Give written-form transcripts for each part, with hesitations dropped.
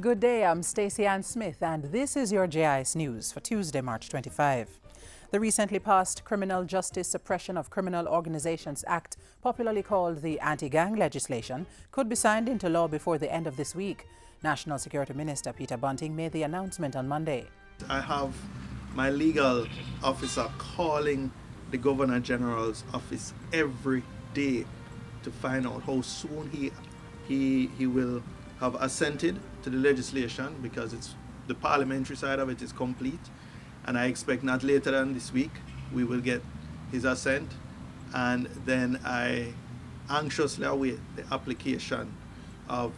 Good day, I'm Stacey Ann Smith, and this is your JIS News for Tuesday, March 25. The recently passed Criminal Justice Suppression of Criminal Organizations Act, popularly called the AntiGang Legislation, could be signed into law before the end of this week. National Security Minister Peter Bunting made the announcement on Monday. I have my legal officer calling the Governor General's office every day to find out how soon he will have assented to the legislation, because it's the parliamentary side of it is complete, and I expect not later than this week we will get his assent, and then I anxiously await the application of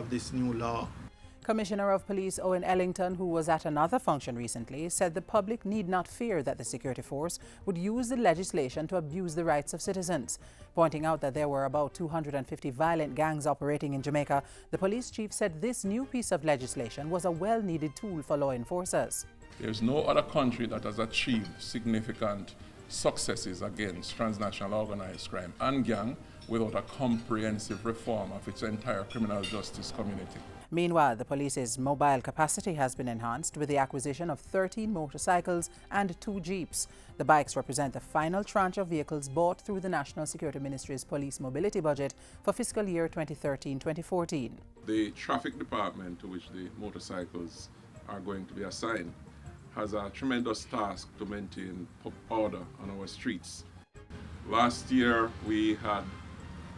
this new law. Commissioner of Police Owen Ellington, who was at another function recently, said the public need not fear that the security force would use the legislation to abuse the rights of citizens. Pointing out that there were about 250 violent gangs operating in Jamaica, the police chief said this new piece of legislation was a well-needed tool for law enforcers. There's no other country that has achieved significant successes against transnational organized crime and gang without a comprehensive reform of its entire criminal justice community. Meanwhile, the police's mobile capacity has been enhanced with the acquisition of 13 motorcycles and 2 jeeps. The bikes represent the final tranche of vehicles bought through the National Security Ministry's police mobility budget for fiscal year 2013-2014. The traffic department, to which the motorcycles are going to be assigned, has a tremendous task to maintain order on our streets. Last year we had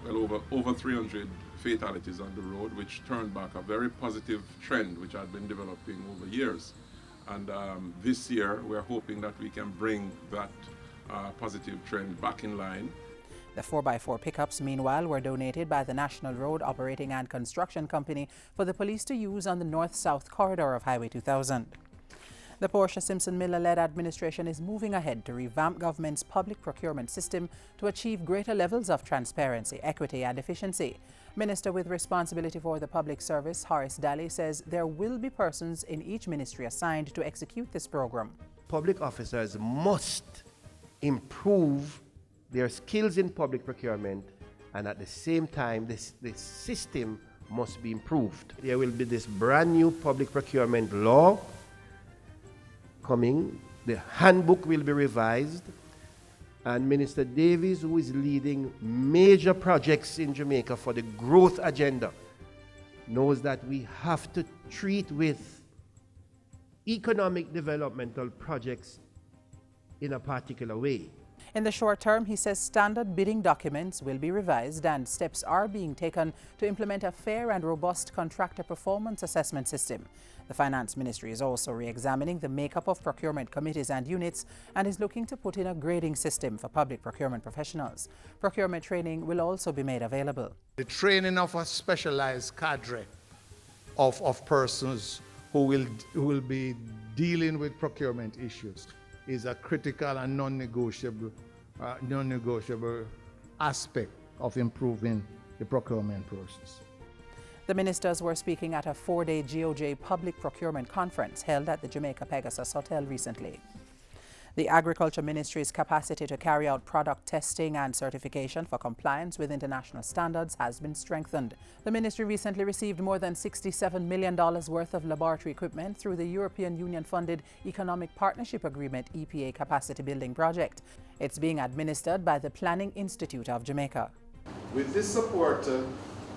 over 300 fatalities on the road, which turned back a very positive trend which had been developing over years. And this year we're hoping that we can bring that positive trend back in line. The 4x4 pickups, meanwhile, were donated by the National Road Operating and Construction Company for the police to use on the north-south corridor of Highway 2000. The Portia Simpson Miller-led administration is moving ahead to revamp government's public procurement system to achieve greater levels of transparency, equity and efficiency. Minister with responsibility for the public service, Horace Daly, says there will be persons in each ministry assigned to execute this program. Public officers must improve their skills in public procurement, and at the same time this system must be improved. There will be this brand new public procurement law coming. The handbook will be revised, and Minister Davies, who is leading major projects in Jamaica for the growth agenda, knows that we have to treat with economic developmental projects in a particular way. In the short term, he says standard bidding documents will be revised and steps are being taken to implement a fair and robust contractor performance assessment system. The Finance Ministry is also re-examining the makeup of procurement committees and units and is looking to put in a grading system for public procurement professionals. Procurement training will also be made available. The training of a specialized cadre of persons who will be dealing with procurement issues is a critical and non-negotiable aspect of improving the procurement process. The ministers were speaking at a 4-day GOJ public procurement conference held at the Jamaica Pegasus Hotel recently. The Agriculture Ministry's capacity to carry out product testing and certification for compliance with international standards has been strengthened. The ministry recently received more than $67 million worth of laboratory equipment through the European Union-funded Economic Partnership Agreement EPA capacity building project. It's being administered by the Planning Institute of Jamaica. With this support,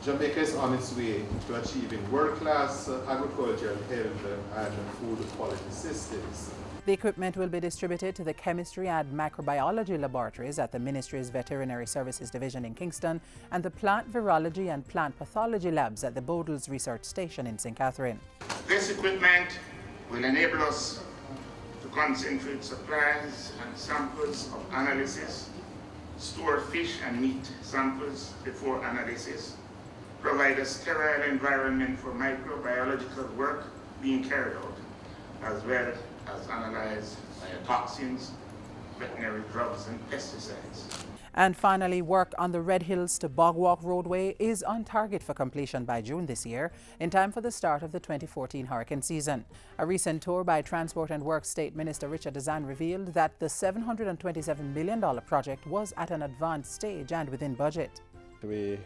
Jamaica is on its way to achieving world-class agricultural, health and food quality systems. The equipment will be distributed to the chemistry and microbiology laboratories at the Ministry's Veterinary Services Division in Kingston and the plant virology and plant pathology labs at the Bodles Research Station in St. Catherine. This equipment will enable us to concentrate supplies and samples of analysis, store fish and meat samples before analysis, provide a sterile environment for microbiological work being carried out, as well as analyze toxins, veterinary drugs and pesticides. And finally, work on the Red Hills to Bogwalk Roadway is on target for completion by June this year, in time for the start of the 2014 hurricane season. A recent tour by Transport and Works State Minister Richard Dazan revealed that the $727 million project was at an advanced stage and within budget. We